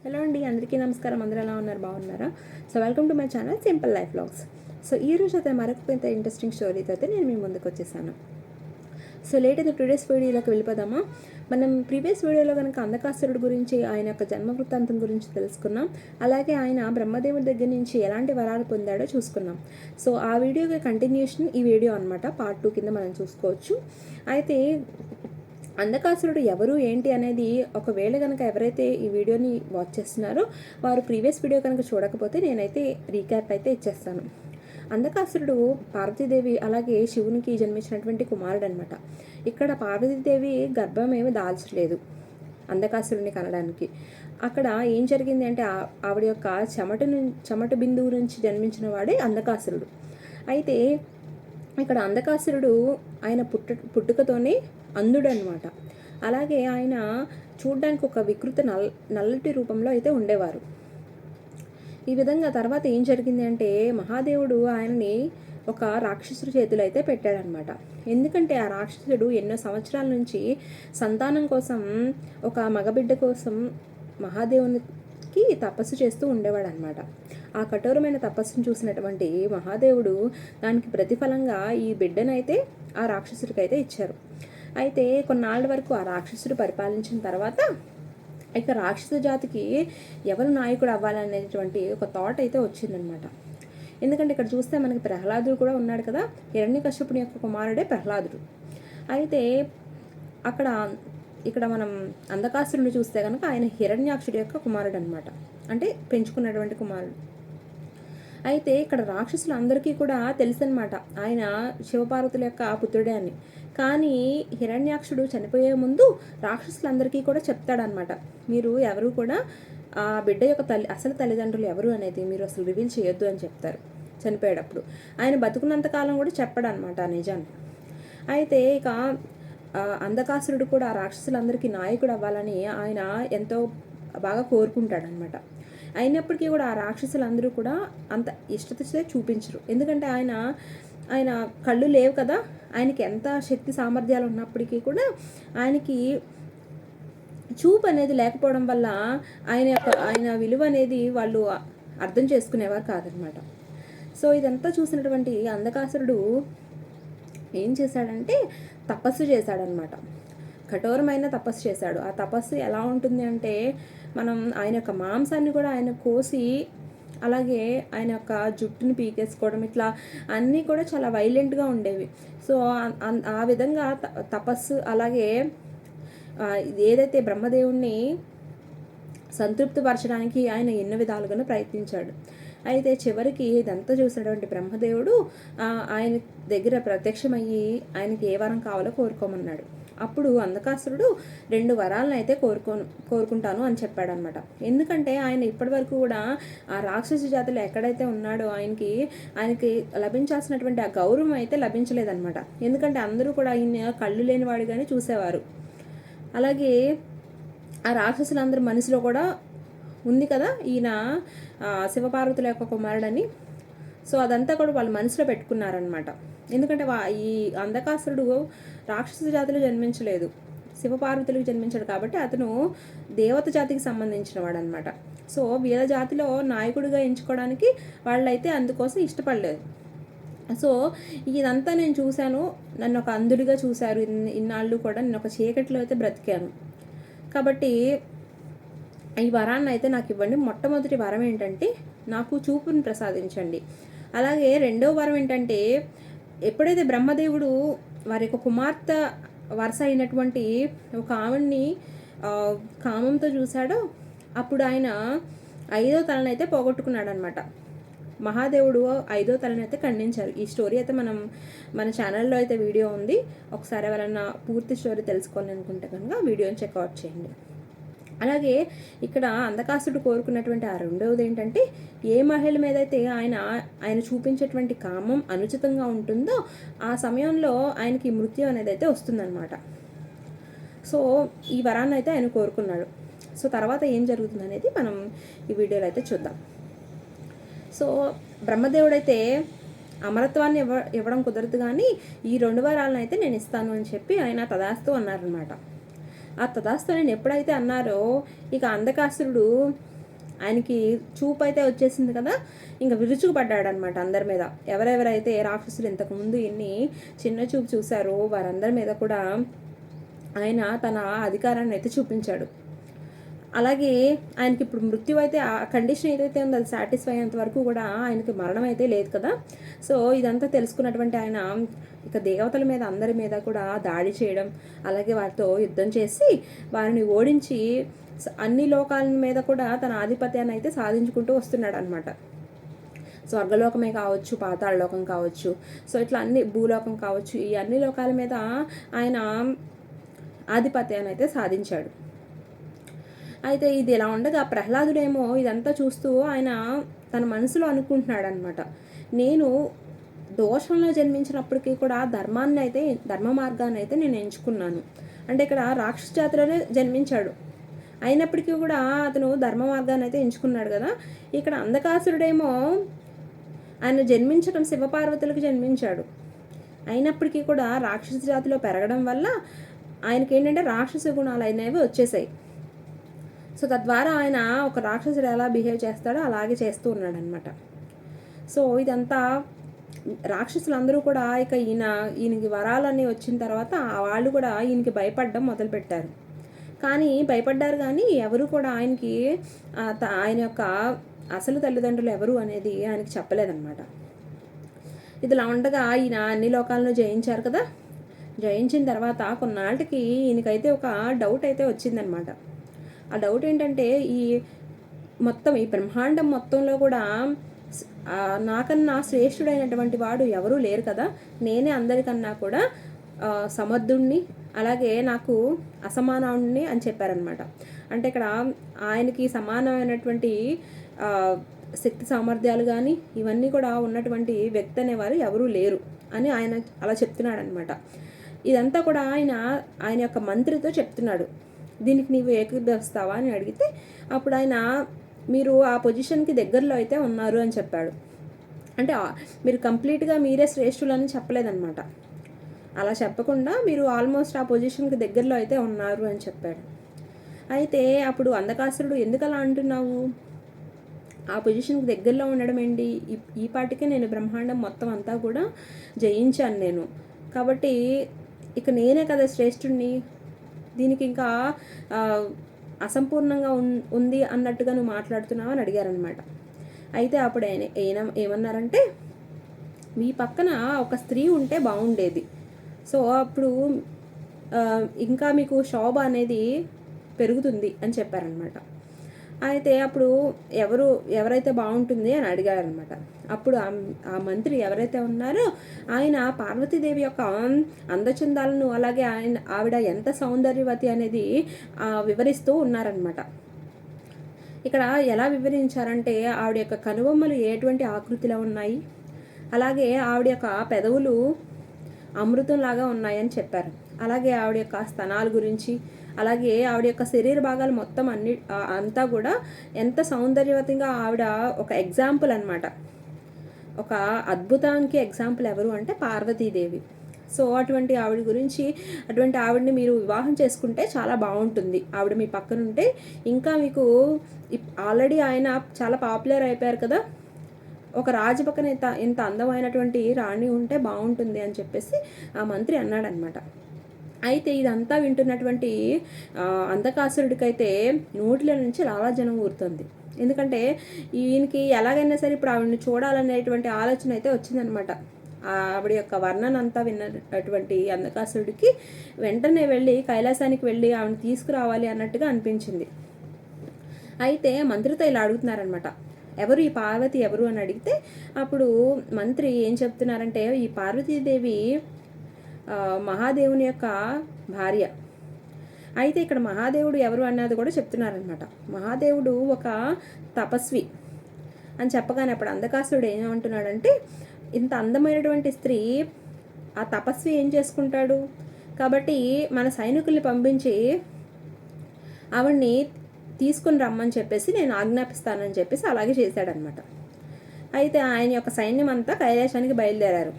Hello అండి, అందరికీ నమస్కారం. అందరూ ఎలా ఉన్నారు? బాగున్నారా? So welcome to my channel simple life vlogs. So ఈ రోజు అయితే మరొక ఇంట్రెస్టింగ్ స్టోరీతో అయితే నేను మీ ముందుకు వచ్చేసాను. సో లేట్ అయితే ప్రీవియస్ వీడియోలోకి వెళ్ళిపోదామా? మనం ప్రీవియస్ వీడియోలో కనుక అంధకాసురుడు గురించి, ఆయన యొక్క జన్మ వృత్తాంతం గురించి తెలుసుకున్నాం. అలాగే ఆయన బ్రహ్మదేవుడి దగ్గర నుంచి ఎలాంటి వరాలు పొందాడో చూసుకున్నాం. సో ఆ వీడియోకి కంటిన్యూషన్ ఈ వీడియో అనమాట. పార్ట్ 2 కింద మనం చూసుకోవచ్చు. అయితే అంధకాసురుడు ఎవరు ఏంటి అనేది ఒకవేళ కనుక ఎవరైతే ఈ వీడియోని వాచ్ చేస్తున్నారో వారు ప్రీవియస్ వీడియో కనుక చూడకపోతే నేనైతే రీక్యాప్ అయితే ఇచ్చేస్తాను. అంధకాసురుడు పార్వతీదేవి అలాగే శివునికి జన్మించినటువంటి కుమారుడు అనమాట. ఇక్కడ పార్వతీదేవి గర్భం ఏమి దాల్చలేదు అంధకాసురుడిని కనడానికి. అక్కడ ఏం జరిగింది అంటే ఆవిడ యొక్క చెమట బిందువు నుంచి జన్మించిన వాడే అంధకాసురుడు. అయితే ఇక్కడ అంధకాసురుడు ఆయన పుట్టుకతోనే అంధుడు అనమాట. అలాగే ఆయన చూడ్డానికి ఒక వికృత నల్లటి రూపంలో అయితే ఉండేవారు. ఈ విధంగా తర్వాత ఏం జరిగింది అంటే మహాదేవుడు ఆయనని ఒక రాక్షసుడి చేతులు అయితే పెట్టాడనమాట. ఎందుకంటే ఆ రాక్షసుడు ఎన్నో సంవత్సరాల నుంచి సంతానం కోసం, ఒక మగబిడ్డ కోసం మహాదేవునికి తపస్సు చేస్తూ ఉండేవాడు అనమాట. ఆ కఠోరమైన తపస్సును చూసినటువంటి మహాదేవుడు దానికి ప్రతిఫలంగా ఈ బిడ్డనైతే ఆ రాక్షసుడికైతే ఇచ్చారు. అయితే కొన్నాళ్ళ వరకు ఆ రాక్షసుడు పరిపాలించిన తర్వాత ఇక రాక్షస జాతికి ఎవరు నాయకుడు అవ్వాలనేటువంటి ఒక థాట్ అయితే వచ్చిందనమాట. ఎందుకంటే ఇక్కడ చూస్తే మనకి ప్రహ్లాదుడు కూడా ఉన్నాడు కదా, హిరణ్యకశ్యపుని యొక్క కుమారుడే ప్రహ్లాదుడు. అయితే ఇక్కడ మనం అంధకాసురుని చూస్తే కనుక ఆయన హిరణ్యాక్షుడి యొక్క కుమారుడు అనమాట, అంటే పెంచుకున్నటువంటి కుమారుడు. అయితే ఇక్కడ రాక్షసులందరికీ కూడా తెలుసనమాట ఆయన శివపార్వతుల యొక్క పుత్రుడే అని. కానీ హిరణ్యాక్షుడు చనిపోయే ముందు రాక్షసులందరికీ కూడా చెప్తాడనమాట, మీరు ఎవరు కూడా ఆ బిడ్డ యొక్క అసలు తల్లిదండ్రులు ఎవరు అనేది మీరు అసలు రివీల్ చేయొద్దు అని చెప్తారు చనిపోయేటప్పుడు. ఆయన బతుకున్నంతకాలం కూడా చెప్పడనమాట ఆ నిజాన్ని. అయితే ఇక అంధకాసురుడు కూడా రాక్షసులందరికీ నాయకుడు అవ్వాలని ఆయన ఎంతో బాగా కోరుకుంటాడనమాట. అయినప్పటికీ కూడా ఆ రాక్షసులందరూ కూడా అంత ఇష్టత చూపించరు. ఎందుకంటే ఆయన కళ్ళు లేవు కదా, ఆయనకి ఎంత శక్తి సామర్థ్యాలు ఉన్నప్పటికీ కూడా ఆయనకి చూపు అనేది లేకపోవడం వల్ల ఆయన విలువ అనేది వాళ్ళు అర్థం చేసుకునేవారు కాదనమాట. సో ఇదంతా చూసినటువంటి అంధకాసురుడు ఏం చేశాడంటే తపస్సు చేశాడనమాట. కఠోరమైన తపస్సు చేశాడు. ఆ తపస్సు ఎలా ఉంటుంది అంటే మనం ఆయన యొక్క మాంసాన్ని కూడా ఆయన కోసి, అలాగే ఆయన యొక్క జుట్టుని పీకేసుకోవడం, ఇట్లా అన్నీ కూడా చాలా వైలెంట్గా ఉండేవి. సో ఆ విధంగా తపస్సు, అలాగే ఏదైతే బ్రహ్మదేవుణ్ణి సంతృప్తిపరచడానికి ఆయన ఎన్నో విధాలుగానూ ప్రయత్నించాడు. అయితే చివరికి ఇదంతా చూసినటువంటి బ్రహ్మదేవుడు ఆయన దగ్గర ప్రత్యక్షమయ్యి ఆయనకి ఏ వరం కావాలో కోరుకోమన్నాడు. అప్పుడు అంధకాసురుడు 2 వరాలను అయితే కోరుకుంటాను అని చెప్పాడనమాట. ఎందుకంటే ఆయన ఇప్పటి వరకు కూడా ఆ రాక్షస జాతిలో ఎక్కడైతే ఉన్నాడో ఆయనకి లభించాల్సినటువంటి ఆ గౌరవం అయితే లభించలేదన్నమాట. ఎందుకంటే అందరూ కూడా ఈయన కళ్ళు లేనివాడిగానే చూసేవారు. అలాగే ఆ రాక్షసులందరూ మనసులో కూడా ఉంది కదా ఈయన శివపార్వతుల యొక్క కుమారుడని. సో అదంతా కూడా వాళ్ళు మనసులో పెట్టుకున్నారనమాట. ఎందుకంటే ఈ అంధకాసురుడు రాక్షస జాతిలో జన్మించలేదు, శివపార్వతులకు జన్మించాడు కాబట్టి అతను దేవత జాతికి సంబంధించిన వాడు అనమాట. సో వీళ్ళ జాతిలో నాయకుడిగా ఎంచుకోవడానికి వాళ్ళైతే అందుకోసం ఇష్టపడలేదు. సో ఇదంతా నేను చూశాను, నన్ను ఒక అంధుడిగా చూశారు, ఇన్నాళ్ళు కూడా నేను ఒక చీకటిలో అయితే బ్రతికాను, కాబట్టి ఈ వరాన్ని అయితే నాకు ఇవ్వండి. మొట్టమొదటి వరం ఏంటంటే నాకు చూపుని ప్రసాదించండి. అలాగే రెండో వరం ఏంటంటే ఎప్పుడైతే బ్రహ్మదేవుడు వారి యొక్క కుమార్తె వరుస అయినటువంటి ఒక ఆవిడ్ని కామంతో చూశాడో అప్పుడు ఆయన 5వ తలనైతే పోగొట్టుకున్నాడు అనమాట. మహాదేవుడు 5వ తలనైతే ఖండించారు. ఈ స్టోరీ అయితే మన ఛానల్లో అయితే వీడియో ఉంది. ఒకసారి ఎవరైనా పూర్తి స్టోరీ తెలుసుకోవాలని అనుకుంటే కనుక వీడియోని చెక్అవుట్ చేయండి. అలాగే ఇక్కడ అంధకాసురుడు కోరుకున్నటువంటి ఆ రెండవది ఏంటంటే ఏ మహిళ మీద అయితే ఆయన చూపించేటువంటి కామం అనుచితంగా ఉంటుందో ఆ సమయంలో ఆయనకి మృత్యు అనేది అయితే వస్తుందన్నమాట. సో ఈ వరాన్ని అయితే ఆయన కోరుకున్నాడు. సో తర్వాత ఏం జరుగుతుంది అనేది మనం ఈ వీడియోలో అయితే చూద్దాం. సో బ్రహ్మదేవుడైతే అమరత్వాన్ని ఇవ్వడం కుదరదు, కానీ ఈ 2 వరాలను అయితే నేను ఇస్తాను అని చెప్పి ఆయన తదాస్తు అన్నారనమాట. ఆ తదాస్తు నేను ఎప్పుడైతే అన్నారో ఇక అంధకాసురుడు ఆయనకి చూపు అయితే వచ్చేసింది కదా, ఇంకా విరుచుకుపడ్డాడనమాట అందరి మీద. ఎవరెవరైతే రాక్షసులు ఇంతకుముందు ఇన్ని చిన్న చూపు చూశారో వారందరి మీద కూడా ఆయన తన అధికారాన్ని అయితే చూపించాడు. అలాగే ఆయనకి ఇప్పుడు మృత్యు అయితే ఆ కండిషన్ ఏదైతే ఉందో అది సాటిస్ఫై అయ్యేంత వరకు కూడా ఆయనకి మరణం అయితే లేదు కదా. సో ఇదంతా తెలుసుకున్నటువంటి ఆయన ఇక దేవతల మీద అందరి మీద కూడా దాడి చేయడం, అలాగే వారితో యుద్ధం చేసి వారిని ఓడించి అన్ని లోకాల మీద కూడా తన ఆధిపత్యాన్ని అయితే సాధించుకుంటూ వస్తున్నాడు అనమాట. స్వర్గలోకమే కావచ్చు, పాతాళలోకం కావచ్చు, సో ఇట్లా అన్ని భూలోకం కావచ్చు, ఈ అన్ని లోకాల మీద ఆయన ఆధిపత్యాన్ని అయితే సాధించాడు. అయితే ఇది ఇలా ఉండగా ప్రహ్లాదుడేమో ఇదంతా చూస్తూ ఆయన తన మనసులో అనుకుంటున్నాడు అనమాట, నేను దోషంలో జన్మించినప్పటికీ కూడా ధర్మ మార్గాన్ని అయితే నేను ఎంచుకున్నాను. అంటే ఇక్కడ రాక్షస జాతిలోనే జన్మించాడు, అయినప్పటికీ కూడా అతను ధర్మ మార్గాన్ని అయితే ఎంచుకున్నాడు కదా. ఇక్కడ అంధకాసురుడేమో ఆయన జన్మించడం శివపార్వతులకు జన్మించాడు, అయినప్పటికీ కూడా రాక్షస జాతిలో పెరగడం వల్ల ఆయనకి ఏంటంటే రాక్షస గుణాలు అనేవి వచ్చేసాయి. సో తద్వారా ఆయన ఒక రాక్షసుడు ఎలా బిహేవ్ చేస్తాడో అలాగే చేస్తూ ఉన్నాడు అనమాట. సో ఇదంతా రాక్షసులందరూ కూడా ఇక ఈయనకి వరాలన్నీ వచ్చిన తర్వాత వాళ్ళు కూడా ఈయనకి భయపడడం మొదలుపెట్టారు. కానీ భయపడ్డారు, కానీ ఎవరు కూడా ఆయనకి ఆయన యొక్క అసలు తల్లిదండ్రులు ఎవరు అనేది ఆయనకి చెప్పలేదన్నమాట. ఇదిలా ఉండగా ఈయన అన్ని లోకాలను జయించారు కదా. జయించిన తర్వాత కొన్నాళ్ళకి ఈయనకైతే ఒక డౌట్ అయితే వచ్చిందనమాట. ఆ డౌట్ ఏంటంటే ఈ బ్రహ్మాండం మొత్తంలో కూడా నాకన్నా శ్రేష్ఠుడైనటువంటి వాడు ఎవరూ లేరు కదా, నేనే అందరికన్నా కూడా సమర్థుణ్ణి, అలాగే నాకు అసమానాన్ని అని చెప్పారనమాట. అంటే ఇక్కడ ఆయనకి సమానమైనటువంటి శక్తి సామర్థ్యాలు కానీ ఇవన్నీ కూడా ఉన్నటువంటి వ్యక్తి అనేవారు ఎవరూ లేరు అని ఆయన అలా చెప్తున్నాడు అనమాట. ఇదంతా కూడా ఆయన యొక్క మంత్రితో చెప్తున్నాడు. దీనికి నీవు ఏకీభవిస్తావా అని అడిగితే అప్పుడు ఆయన మీరు ఆ పొజిషన్కి దగ్గరలో అయితే ఉన్నారు అని చెప్పాడు. అంటే మీరు కంప్లీట్గా మీరే శ్రేష్ఠులని చెప్పలేదన్నమాట. అలా చెప్పకుండా మీరు ఆల్మోస్ట్ ఆ పొజిషన్కి దగ్గరలో అయితే ఉన్నారు అని చెప్పాడు. అయితే అప్పుడు అంధకాసురుడు ఎందుకు అలా అంటున్నావు, ఆ పొజిషన్కి దగ్గరలో ఉండడం ఏంటి, ఈ పాటికే నేను బ్రహ్మాండం మొత్తం అంతా కూడా జయించాను నేను, కాబట్టి ఇక నేనే కదా శ్రేష్ఠుణ్ణి, దీనికి ఇంకా అసంపూర్ణంగా ఉంది అన్నట్టుగా నువ్వు మాట్లాడుతున్నావు అని అడిగారనమాట. అయితే అప్పుడు ఆయన ఏమన్నారంటే మీ పక్కన ఒక స్త్రీ ఉంటే బాగుండేది, సో అప్పుడు ఇంకా మీకు శోభ అనేది పెరుగుతుంది అని చెప్పారనమాట. అయితే అప్పుడు ఎవరైతే బాగుంటుంది అని అడిగారనమాట. అప్పుడు ఆ మంత్రి ఎవరైతే ఉన్నారో ఆయన పార్వతీదేవి యొక్క అందచందాలను, అలాగే ఆవిడ ఎంత సౌందర్యవతి అనేది వివరిస్తూ ఉన్నారనమాట. ఇక్కడ ఎలా వివరించారంటే ఆవిడ యొక్క కనుబొమ్మలు ఎటువంటి ఆకృతిలో ఉన్నాయి, అలాగే ఆవిడ యొక్క పెదవులు అమృతంలాగా ఉన్నాయని చెప్పారు. అలాగే ఆవిడ యొక్క స్తనాల గురించి, అలాగే ఆవిడ యొక్క శరీర భాగాలు మొత్తం అంతా కూడా ఎంత సౌందర్యవతంగా ఆవిడ ఒక ఎగ్జాంపుల్ అనమాట. ఒక అద్భుతానికి ఎగ్జాంపుల్ ఎవరు అంటే పార్వతీదేవి. సో అటువంటి ఆవిడని మీరు వివాహం చేసుకుంటే చాలా బాగుంటుంది, ఆవిడ మీ పక్కన ఉంటే ఇంకా మీకు ఆల్రెడీ ఆయన చాలా పాపులర్ అయిపోయారు కదా, ఒక రాజు పక్కన ఇంత అందమైనటువంటి రాణి ఉంటే బాగుంటుంది అని చెప్పేసి ఆ మంత్రి అన్నాడనమాట. అయితే ఇదంతా వింటున్నటువంటి అంధకాసురుడికైతే నోటిలో నుంచి లాలాజలం ఊరుతుంది. ఎందుకంటే ఈయనకి ఎలాగైనా సరే ఇప్పుడు ఆవిడని చూడాలనేటువంటి ఆలోచన అయితే వచ్చిందనమాట. ఆవిడ యొక్క వర్ణన అంతా విన్నటువంటి అంధకాసురుడికి వెంటనే వెళ్ళి కైలాసానికి వెళ్ళి ఆవిడని తీసుకురావాలి అన్నట్టుగా అనిపించింది. అయితే మంత్రితో ఇలా అడుగుతున్నారనమాట, ఎవరు ఈ పార్వతి ఎవరు అని అడిగితే అప్పుడు మంత్రి ఏం చెప్తున్నారంటే ఈ పార్వతీదేవి మహాదేవుని యొక్క భార్య. అయితే ఇక్కడ మహాదేవుడు ఎవరు అన్నది కూడా చెప్తున్నారనమాట. మహాదేవుడు ఒక తపస్వి అని చెప్పగానే అప్పుడు అంధకాసురుడు ఏమంటున్నాడంటే ఇంత అందమైనటువంటి స్త్రీ ఆ తపస్వి ఏం చేసుకుంటాడు, కాబట్టి మన సైనికుల్ని పంపించి ఆవిడ్ని తీసుకుని రమ్మని చెప్పేసి నేను ఆజ్ఞాపిస్తానని చెప్పేసి అలాగే చేశాడనమాట. అయితే ఆయన యొక్క సైన్యం అంతా కైలాసానికి బయలుదేరారు.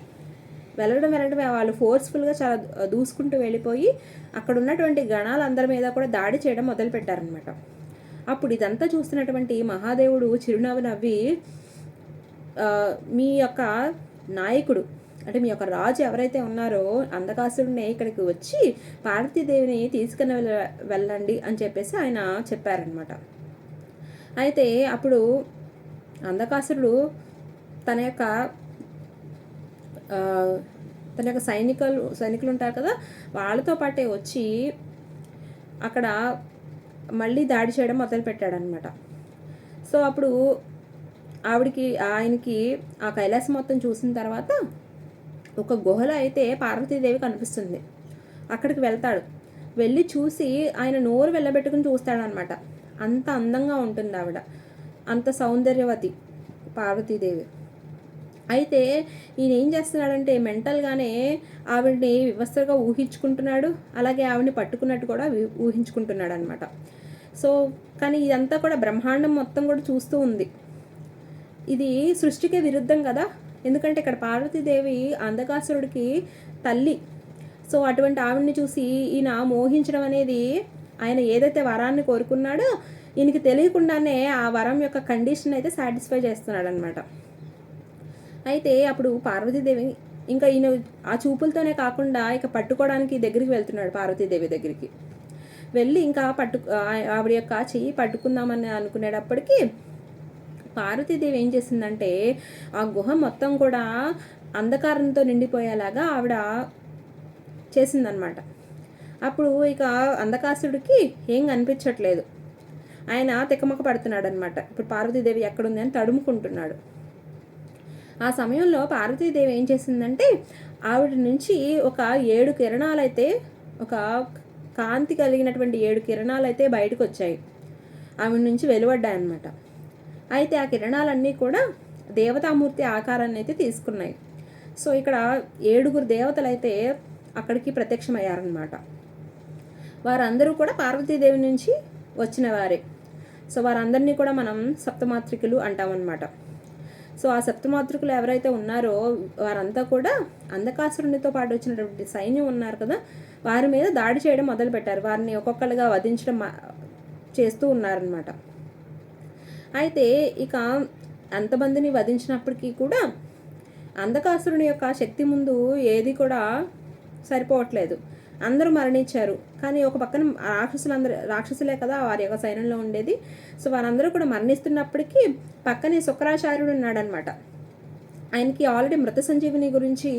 వెళ్ళడం వాళ్ళు ఫోర్స్ఫుల్గా చాలా దూసుకుంటూ వెళ్ళిపోయి అక్కడ ఉన్నటువంటి గణాలందరి మీద కూడా దాడి చేయడం మొదలుపెట్టారనమాట. అప్పుడు ఇదంతా చూస్తున్నటువంటి మహాదేవుడు చిరునవ్వు నవ్వి, మీ యొక్క నాయకుడు అంటే మీ యొక్క రాజు ఎవరైతే ఉన్నారో అంధకాసురుడిని ఇక్కడికి వచ్చి పార్వతీదేవిని తీసుకుని వెళ్ళండి అని చెప్పేసి ఆయన చెప్పారనమాట. అయితే అప్పుడు అంధకాసురుడు తన యొక్క సైనికులు ఉంటారు కదా, వాళ్ళతో పాటే వచ్చి అక్కడ మళ్ళీ దాడి చేయడం మొదలుపెట్టాడనమాట. సో అప్పుడు ఆయనకి ఆ కైలాసం మొత్తం చూసిన తర్వాత ఒక గుహలో అయితే పార్వతీదేవి కనిపిస్తుంది. అక్కడికి వెళ్తాడు. వెళ్ళి చూసి ఆయన నోరు వెళ్ళబెట్టుకుని చూస్తాడనమాట. అంత అందంగా ఉంటుంది ఆవిడ, అంత సౌందర్యవతి పార్వతీదేవి. అయితే ఈయన ఏం చేస్తున్నాడంటే మెంటల్గానే ఆవిడని వివస్త్రగా ఊహించుకుంటున్నాడు, అలాగే ఆవిడని పట్టుకున్నట్టు కూడా ఊహించుకుంటున్నాడు అనమాట. సో కానీ ఇదంతా కూడా బ్రహ్మాండం మొత్తం కూడా చూస్తూ ఉంది. ఇది సృష్టికే విరుద్ధం కదా, ఎందుకంటే ఇక్కడ పార్వతీదేవి అంధకాసురుడికి తల్లి. సో అటువంటి ఆవిడని చూసి ఈయన మోహించడం అనేది, ఆయన ఏదైతే వరాన్ని కోరుకున్నాడో ఈయనకి తెలియకుండానే ఆ వరం యొక్క కండిషన్ అయితే సాటిస్ఫై చేస్తున్నాడు అనమాట. అయితే అప్పుడు పార్వతీదేవి ఇంకా ఈయన ఆ చూపులతోనే కాకుండా ఇక పట్టుకోవడానికి దగ్గరికి వెళ్తున్నాడు. పార్వతీదేవి దగ్గరికి వెళ్ళి ఇంకా ఆవిడ యొక్క చెయ్యి పట్టుకుందామని అనుకునేటప్పటికీ పార్వతీదేవి ఏం చేసిందంటే ఆ గుహ మొత్తం కూడా అంధకారంతో నిండిపోయేలాగా ఆవిడ చేసిందనమాట. అప్పుడు ఇక అంధకాసుడికి ఏం కనిపించట్లేదు, ఆయన తికమక పడుతున్నాడు అనమాట. ఇప్పుడు పార్వతీదేవి ఎక్కడుంది అని తడుముకుంటున్నాడు. ఆ సమయంలో పార్వతీదేవి ఏం చేసిందంటే ఆవిడ నుంచి ఒక 7 కిరణాలు అయితే, ఒక కాంతి కలిగినటువంటి 7 కిరణాలు అయితే బయటకు వచ్చాయి, ఆవిడ నుంచి వెలువడ్డాయి అన్నమాట. అయితే ఆ కిరణాలన్నీ కూడా దేవతామూర్తి ఆకారాన్ని అయితే తీసుకున్నాయి. సో ఇక్కడ 7 దేవతలు అయితే అక్కడికి ప్రత్యక్షమయ్యారనమాట. వారందరూ కూడా పార్వతీదేవి నుంచి వచ్చిన వారే. సో వారందరినీ కూడా మనం సప్తమాతృకులు అంటామన్నమాట. సో ఆ సప్తమాతృకులు ఎవరైతే ఉన్నారో వారంతా కూడా అంధకాసురునితో పాటు వచ్చినటువంటి సైన్యం ఉన్నారు కదా, వారి మీద దాడి చేయడం మొదలుపెట్టారు. వారిని ఒక్కొక్కరుగా వధించడం చేస్తూ ఉన్నారనమాట. అయితే ఇక అంతమందిని వధించినప్పటికీ కూడా అంధకాసురుని యొక్క శక్తి ముందు ఏది కూడా సరిపోవట్లేదు. అందరూ మరణించారు. కానీ ఒక పక్కన రాక్షసులే కదా వారి యొక్క సైన్యంలో ఉండేది. సో వారందరూ కూడా మరణిస్తున్నప్పటికీ పక్కనే శుక్రాచార్యుడు ఉన్నాడనమాట. ఆయనకి ఆల్రెడీ మృత సంజీవిని గురించి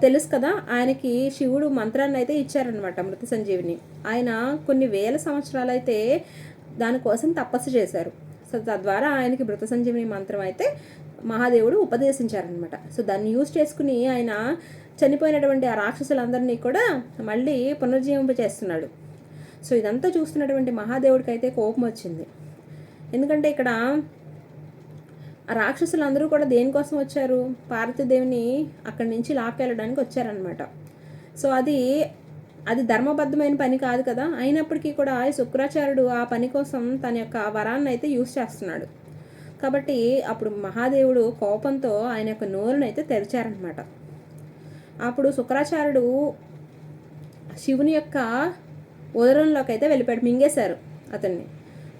తెలుసు కదా, ఆయనకి శివుడు మంత్రాన్ని అయితే ఇచ్చారనమాట మృత సంజీవిని. ఆయన కొన్ని వేల సంవత్సరాలు అయితే దానికోసం తపస్సు చేశారు. సో తద్వారా ఆయనకి మృత సంజీవిని మంత్రం అయితే మహాదేవుడు ఉపదేశించారనమాట. సో దాన్ని యూజ్ చేసుకుని ఆయన చనిపోయినటువంటి ఆ రాక్షసులందరినీ కూడా మళ్ళీ పునర్జీవింపచేస్తున్నాడు. సో ఇదంతా చూస్తున్నటువంటి మహాదేవుడికి అయితే కోపం వచ్చింది. ఎందుకంటే ఇక్కడ ఆ రాక్షసులందరూ కూడా దేనికోసం వచ్చారు, పార్వతీదేవిని అక్కడి నుంచి లాక్కెళ్ళడానికి వచ్చారనమాట. సో అది ధర్మబద్ధమైన పని కాదు కదా. అయినప్పటికీ కూడా శుక్రాచార్యుడు ఆ పని కోసం తన యొక్క వరాన్ని అయితే యూజ్ చేస్తున్నాడు. కాబట్టి అప్పుడు మహాదేవుడు కోపంతో ఆయన యొక్క నోరును అయితే తెరిచారనమాట. అప్పుడు శుక్రాచార్యుడు శివుని యొక్క ఉదరంలోకి అయితే వెళ్ళిపోయాడు, మింగేశారు అతన్ని.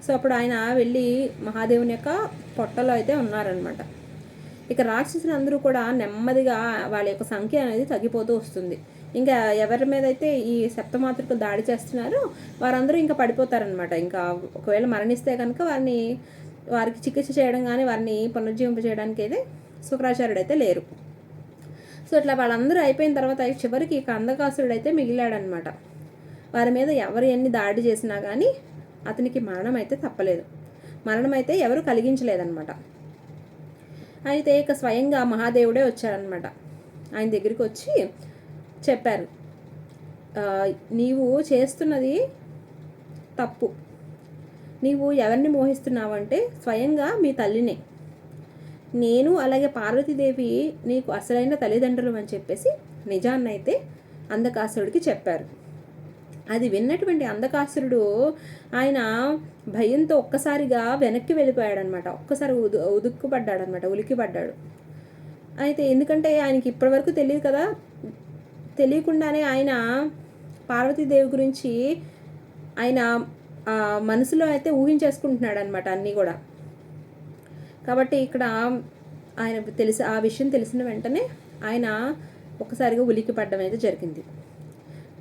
సో అప్పుడు ఆయన వెళ్ళి మహాదేవుని యొక్క పొట్టలో అయితే ఉన్నారనమాట. ఇక రాక్షసులందరూ కూడా నెమ్మదిగా వాళ్ళ యొక్క సంఖ్య అనేది తగ్గిపోతూ వస్తుంది. ఇంకా ఎవరి మీద అయితే ఈ సప్తమాతృకులు దాడి చేస్తున్నారో వారందరూ ఇంకా పడిపోతారనమాట. ఇంకా ఒకవేళ మరణిస్తే కనుక వారికి చికిత్స చేయడం కానీ వారిని పునర్జీవింప చేయడానికి అయితే శుక్రాచార్యుడు అయితే లేరు. సో ఇట్లా వాళ్ళందరూ అయిపోయిన తర్వాత చివరికి ఇక అంధకాసురుడు అయితే మిగిలాడనమాట. వారి మీద ఎవరు ఎన్ని దాడి చేసినా కానీ అతనికి మరణం అయితే తప్పలేదు, మరణం అయితే ఎవరు కలిగించలేదన్నమాట. అయితే ఇక స్వయంగా మహాదేవుడే వచ్చారనమాట. ఆయన దగ్గరికి వచ్చి చెప్పారు, నీవు చేస్తున్నది తప్పు, నీవు ఎవరిని మోహిస్తున్నావంటే స్వయంగా మీ తల్లినే, నేను అలాగే పార్వతీదేవి నీకు అసలైన తల్లిదండ్రులు అని చెప్పేసి నిజాన్నైతే అంధకాసురుడికి చెప్పారు. అది విన్నటువంటి అంధకాసురుడు ఆయన భయంతో ఒక్కసారిగా వెనక్కి వెళ్ళిపోయాడనమాట. ఒక్కసారి ఉలిక్కిపడ్డాడు. అయితే ఎందుకంటే ఆయనకి ఇప్పటివరకు తెలియదు కదా, తెలియకుండానే ఆయన పార్వతీదేవి గురించి ఆయన మనసులో అయితే ఊహించేసుకుంటున్నాడు అనమాట అన్నీ కూడా. కాబట్టి ఇక్కడ ఆయన ఆ విషయం తెలిసిన వెంటనే ఆయన ఒకసారిగా ఉలికి పడ్డం అయితే జరిగింది.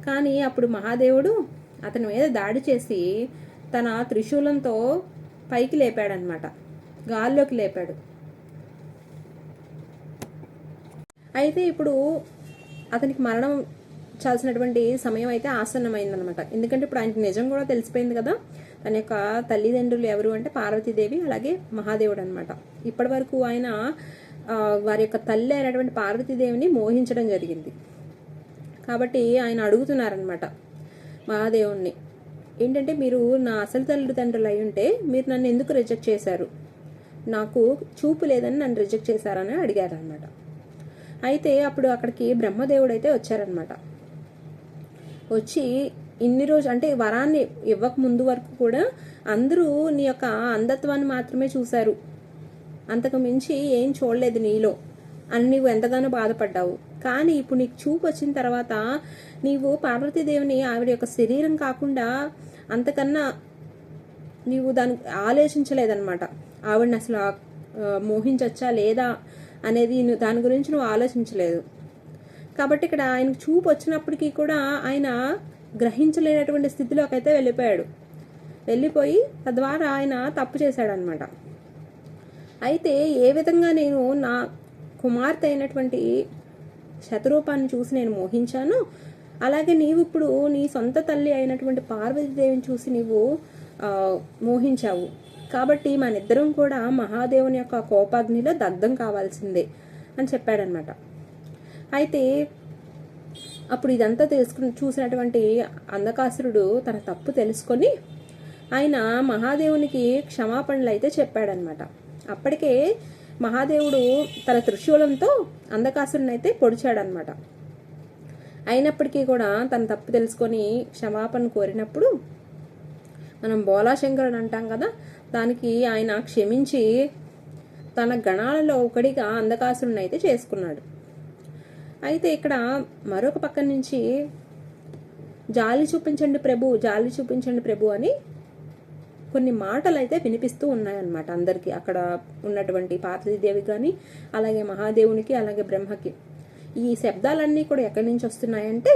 కానీ అప్పుడు మహాదేవుడు అతని మీద దాడి చేసి తన త్రిశూలంతో పైకి లేపాడనమాట, గాల్లోకి లేపాడు. అయితే ఇప్పుడు అతనికి మరణం చాల్సినటువంటి సమయం అయితే ఆసన్నమైందనమాట. ఎందుకంటే ఇప్పుడు ఆయనకి నిజం కూడా తెలిసిపోయింది కదా, తన యొక్క తల్లిదండ్రులు ఎవరు అంటే పార్వతీదేవి అలాగే మహాదేవుడు అనమాట. ఇప్పటి వరకు ఆయన వారి యొక్క తల్లి అయినటువంటి పార్వతీదేవిని మోహించడం జరిగింది. కాబట్టి ఆయన అడుగుతున్నారనమాట మహాదేవుణ్ణి, ఏంటంటే మీరు నా అసలు తల్లిదండ్రులు అయి ఉంటే మీరు నన్ను ఎందుకు రిజెక్ట్ చేశారు, నాకు చూపు లేదని నన్ను రిజెక్ట్ చేశారని అడిగారనమాట. అయితే అప్పుడు అక్కడికి బ్రహ్మదేవుడు అయితే వచ్చారనమాట. వచ్చి ఇన్ని రోజు అంటే వరాన్ని ఇవ్వక ముందు వరకు కూడా అందరూ నీ యొక్క అంధత్వాన్ని మాత్రమే చూశారు, అంతకు మించి ఏం చూడలేదు నీలో అని నీవు ఎంతగానో బాధపడ్డావు. కానీ ఇప్పుడు నీకు చూపు వచ్చిన తర్వాత నీవు పార్వతీదేవిని ఆవిడ యొక్క శరీరం కాకుండా అంతకన్నా నీవు దానికి ఆలోచించలేదన్నమాట. ఆవిడని అసలు మోహించచ్చా లేదా అనేది దాని గురించి నువ్వు ఆలోచించలేదు. కాబట్టి ఇక్కడ ఆయనకు చూపు వచ్చినప్పటికీ కూడా ఆయన గ్రహించలేనటువంటి స్థితిలోకి అయితే వెళ్ళిపోయి తద్వారా ఆయన తప్పు చేశాడనమాట. అయితే ఏ విధంగా నేను నా కుమార్తె అయినటువంటి శతరూపాన్ని చూసి నేను మోహించాను, అలాగే నీవు ఇప్పుడు నీ సొంత తల్లి అయినటువంటి పార్వతీదేవిని చూసి నీవు మోహించావు. కాబట్టి మనిద్దరం కూడా మహాదేవుని యొక్క కోపాగ్నిలో దగ్ధం కావాల్సిందే అని చెప్పాడనమాట. అయితే అప్పుడు ఇదంతా చూసినటువంటి అంధకాసురుడు తన తప్పు తెలుసుకొని ఆయన మహాదేవునికి క్షమాపణలు అయితే చెప్పాడనమాట. అప్పటికే మహాదేవుడు తన త్రిశూలంతో అంధకాసురుని అయితే పొడిచాడనమాట. అయినప్పటికీ కూడా తన తప్పు తెలుసుకొని క్షమాపణ కోరినప్పుడు మనం బోలాశంకరుడు అంటాం కదా, దానికి ఆయన క్షమించి తన గణాలలో ఒకటిగా అంధకాసురుని అయితే చేసుకున్నాడు. అయితే ఇక్కడ మరొక పక్క నుంచి జాలి చూపించండి ప్రభు అని కొన్ని మాటలు అయితే వినిపిస్తూ ఉన్నాయన్నమాట అందరికీ, అక్కడ ఉన్నటువంటి పార్వతీదేవి కానీ అలాగే మహాదేవునికి అలాగే బ్రహ్మకి. ఈ శబ్దాలన్నీ కూడా ఎక్కడి నుంచి వస్తున్నాయంటే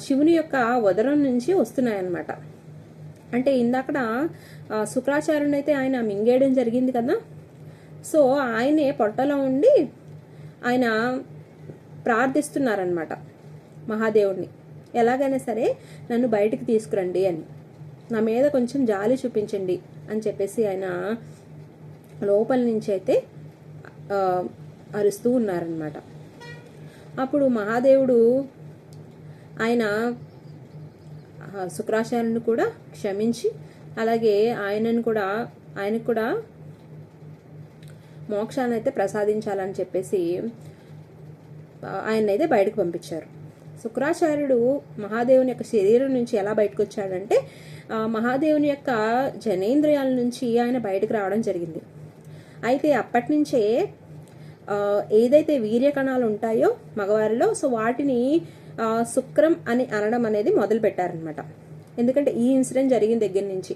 శివుని యొక్క ఉదరం నుంచి వస్తున్నాయన్నమాట. అంటే ఇందాకడ శుక్రాచార్యుని అయితే ఆయన మింగేయడం జరిగింది కదా, సో ఆయనే పొట్టలో ఉండి ఆయన ప్రార్థిస్తున్నారనమాట మహాదేవుడిని, ఎలాగైనా సరే నన్ను బయటికి తీసుకురండి అని, నా మీద కొంచెం జాలి చూపించండి అని చెప్పేసి ఆయన లోపల నుంచి అయితే అరుస్తూ ఉన్నారనమాట. అప్పుడు మహాదేవుడు ఆయన శుక్రాచార్యుని కూడా క్షమించి అలాగే ఆయనకు కూడా మోక్షాన్ని అయితే ప్రసాదించాలని చెప్పేసి ఆయన్నైతే బయటకు పంపించారు. శుక్రాచార్యుడు మహాదేవుని యొక్క శరీరం నుంచి ఎలా బయటకు వచ్చాడంటే మహాదేవుని యొక్క జనేంద్రియాల నుంచి ఆయన బయటకు రావడం జరిగింది. అయితే అప్పటి నుంచే ఏదైతే వీర్యకణాలు ఉంటాయో మగవారిలో, సో వాటిని శుక్రం అని అనడం అనేది మొదలు పెట్టారనమాట. ఎందుకంటే ఈ ఇన్సిడెంట్ జరిగిన దగ్గర నుంచి.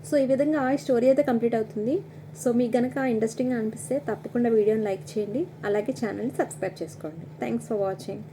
సో ఈ విధంగా ఈ స్టోరీ అయితే కంప్లీట్ అవుతుంది. సో మీకు కనుక ఇంట్రెస్టింగ్గా అనిపిస్తే తప్పకుండా వీడియోని లైక్ చేయండి, అలాగే ఛానల్ని సబ్స్క్రైబ్ చేసుకోండి. Thanks for watching.